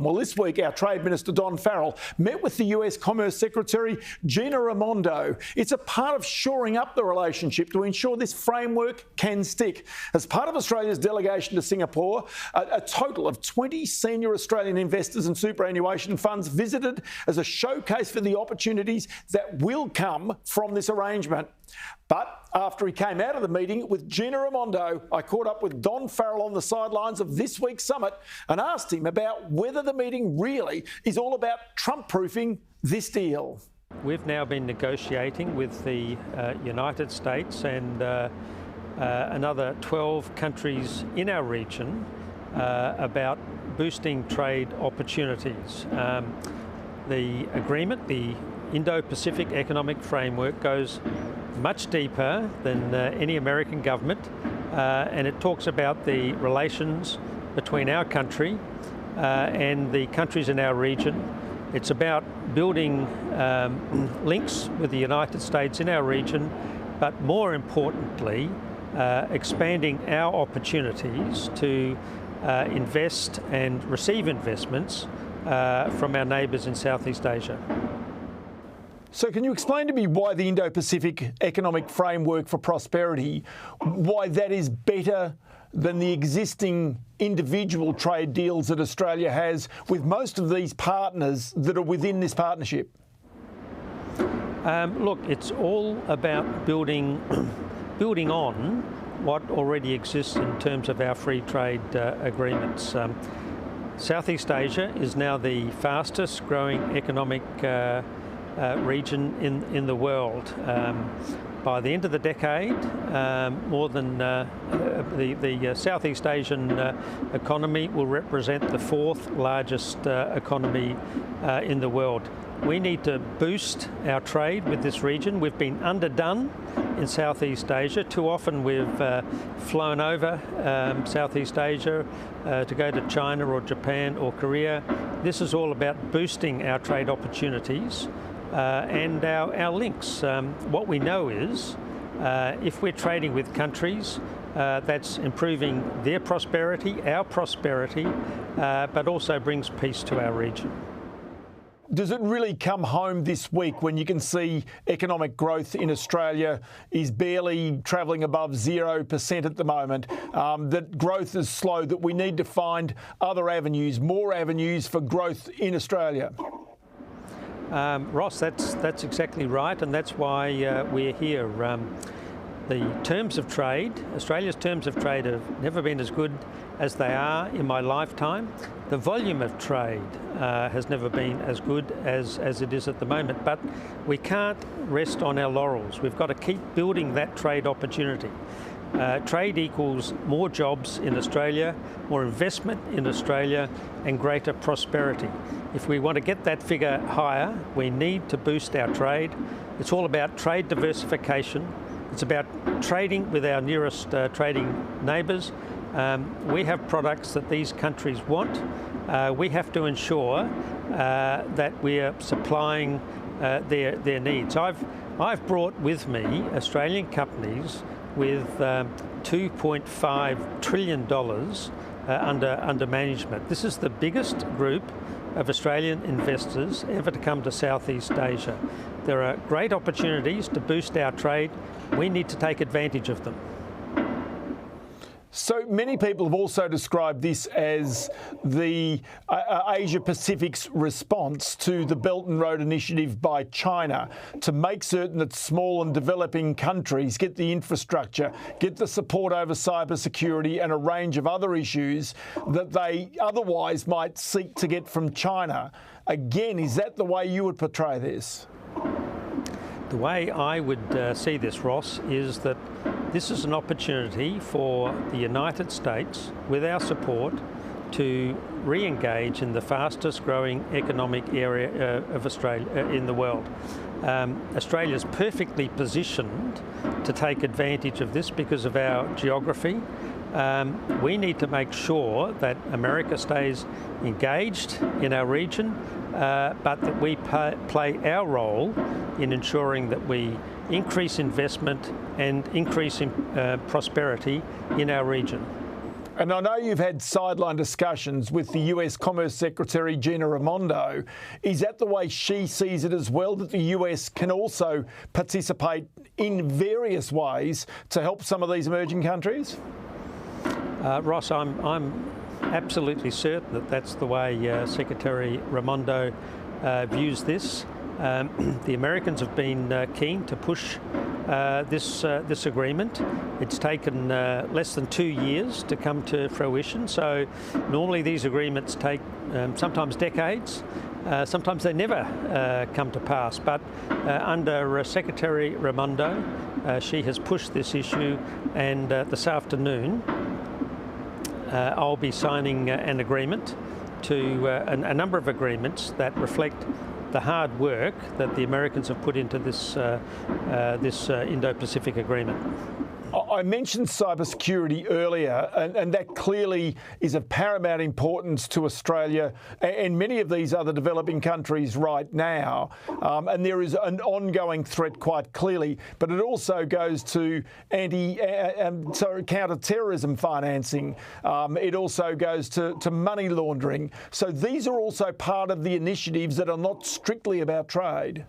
Well, this week, our Trade Minister, Don Farrell, met with the US Commerce Secretary, Gina Raimondo. It's a part of shoring up the relationship to ensure this framework can stick. As part of Australia's delegation to Singapore, a total of 20 senior Australian investors and superannuation funds visited as a showcase for the opportunities that will come from this arrangement. But after he came out of the meeting with Gina Raimondo, I caught up with Don Farrell on the sidelines of this week's summit and asked him about whether the meeting really is all about Trump-proofing this deal. We've now been negotiating with the United States and another 12 countries in our region about boosting trade opportunities. The agreement, the Indo-Pacific Economic Framework, goes much deeper than any American government, and it talks about the relations between our country and the countries in our region. It's about building links with the United States in our region, but more importantly, expanding our opportunities to invest and receive investments from our neighbours in Southeast Asia. So can you explain to me why the Indo-Pacific Economic Framework for Prosperity, why that is better than the existing individual trade deals that Australia has with most of these partners that are within this partnership? Look, it's all about building on what already exists in terms of our free trade agreements. Southeast Asia is now the fastest growing economic region in the world. By the end of the decade, more than the Southeast Asian economy will represent the fourth largest economy in the world. We need to boost our trade with this region. We've been underdone in Southeast Asia. Too often we've flown over Southeast Asia to go to China or Japan or Korea. This is all about boosting our trade opportunities and our links. What we know is if we're trading with countries, that's improving their prosperity, our prosperity, but also brings peace to our region. Does it really come home this week when you can see economic growth in Australia is barely travelling above 0% at the moment, that growth is slow, that we need to find other avenues, more avenues for growth in Australia? Ross, that's exactly right, and that's why we're here. The terms of trade, Australia's terms of trade have never been as good as they are in my lifetime. The volume of trade has never been as good as it is at the moment, but we can't rest on our laurels. We've got to keep building that trade opportunity. Trade equals more jobs in Australia, more investment in Australia, and greater prosperity. If we want to get that figure higher, we need to boost our trade. It's all about trade diversification. It's about trading with our nearest trading neighbours. We have products that these countries want. We have to ensure that we are supplying their needs. I've brought with me Australian companies with $2.5 trillion under management. This is the biggest group of Australian investors ever to come to Southeast Asia. There are great opportunities to boost our trade. We need to take advantage of them. So many people have also described this as the Asia-Pacific's response to the Belt and Road Initiative by China to make certain that small and developing countries get the infrastructure, get the support over cybersecurity and a range of other issues that they otherwise might seek to get from China. Again, is that the way you would portray this? The way I would see this, Ross, is that this is an opportunity for the United States, with our support, to re-engage in the fastest growing economic area of Australia in the world. Australia is perfectly positioned to take advantage of this because of our geography. We need to make sure that America stays engaged in our region, but that we play our role in ensuring that we increase investment and increase prosperity in our region. And I know you've had sideline discussions with the US Commerce Secretary, Gina Raimondo. Is that the way she sees it as well, that the US can also participate in various ways to help some of these emerging countries? Ross, I'm absolutely certain that that's the way Secretary Raimondo views this. The Americans have been keen to push this agreement. It's taken less than 2 years to come to fruition. So normally these agreements take sometimes decades. Sometimes they never come to pass. But under Secretary Raimondo, she has pushed this issue, and this afternoon I'll be signing an agreement to a number of agreements that reflect the hard work that the Americans have put into this Indo-Pacific agreement. I mentioned cybersecurity earlier, and that clearly is of paramount importance to Australia and many of these other developing countries right now. And there is an ongoing threat quite clearly, but it also goes to counter-terrorism financing. It also goes to money laundering. So these are also part of the initiatives that are not strictly about trade.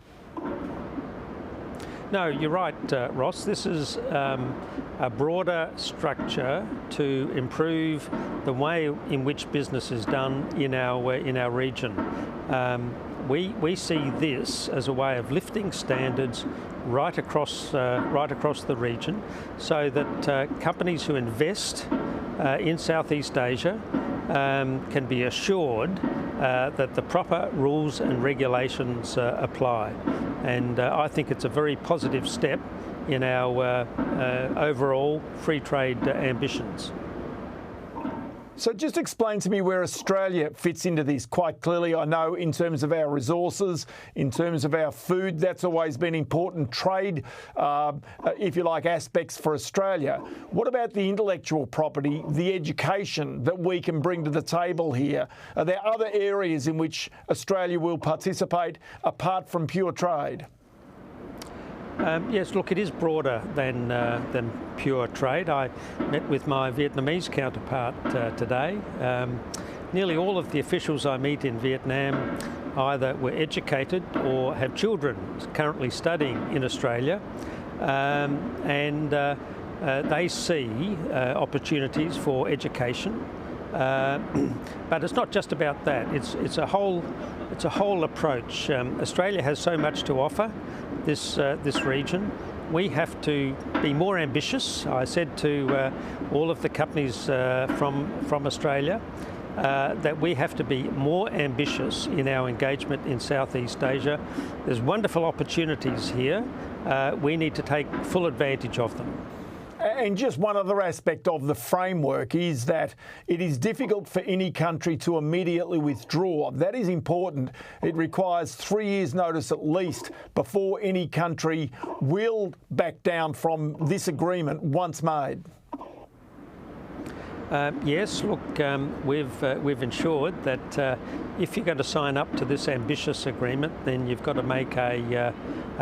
No, you're right, Ross. This is a broader structure to improve the way in which business is done in our region. We see this as a way of lifting standards right across the region, so that companies who invest in Southeast Asia can be assured that the proper rules and regulations apply. And I think it's a very positive step in our overall free trade ambitions. So just explain to me where Australia fits into this. Quite clearly, I know in terms of our resources, in terms of our food, that's always been important trade, if you like, aspects for Australia. What about the intellectual property, the education that we can bring to the table here? Are there other areas in which Australia will participate apart from pure trade? Yes, look, it is broader than pure trade. I met with my Vietnamese counterpart today. Nearly all of the officials I meet in Vietnam either were educated or have children currently studying in Australia, and they see opportunities for education. But it's not just about that. It's a whole approach. Australia has so much to offer this region. We have to be more ambitious. I said to all of the companies from Australia that we have to be more ambitious in our engagement in Southeast Asia. There's wonderful opportunities here. We need to take full advantage of them. And just one other aspect of the framework is that it is difficult for any country to immediately withdraw. That is important. It requires 3 years' notice at least before any country will back down from this agreement once made. Yes, look, we've ensured that if you're going to sign up to this ambitious agreement, then you've got to make a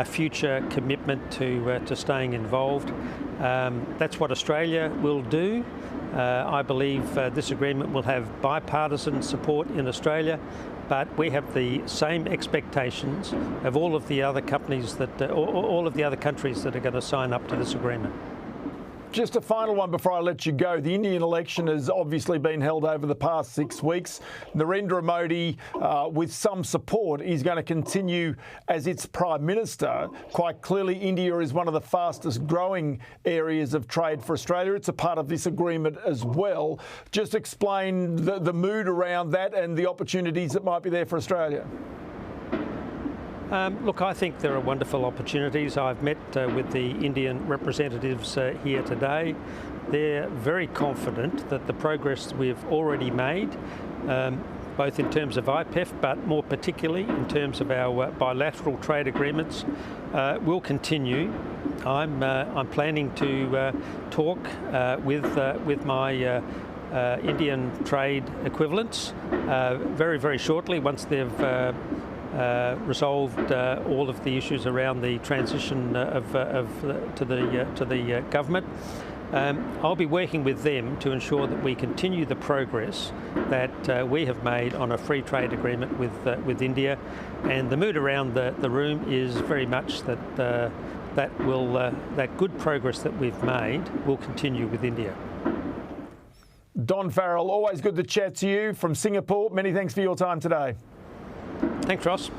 future commitment to staying involved. That's what Australia will do. I believe this agreement will have bipartisan support in Australia, but we have the same expectations of all of the other companies all of the other countries that are going to sign up to this agreement. Just a final one before I let you go. The Indian election has obviously been held over the past 6 weeks. Narendra Modi, with some support, is going to continue as its Prime Minister. Quite clearly, India is one of the fastest growing areas of trade for Australia. It's a part of this agreement as well. Just explain the mood around that and the opportunities that might be there for Australia. Look, I think there are wonderful opportunities. I've met with the Indian representatives here today. They're very confident that the progress we've already made, both in terms of IPEF, but more particularly in terms of our bilateral trade agreements, will continue. I'm planning to talk with my Indian trade equivalents very, very shortly once they've resolved all of the issues around the transition to the government. I'll be working with them to ensure that we continue the progress that we have made on a free trade agreement with India, and the mood around the room is very much that that good progress that we've made will continue with India. Don Farrell, always good to chat to you from Singapore. Many thanks for your time today. Thanks, Ross.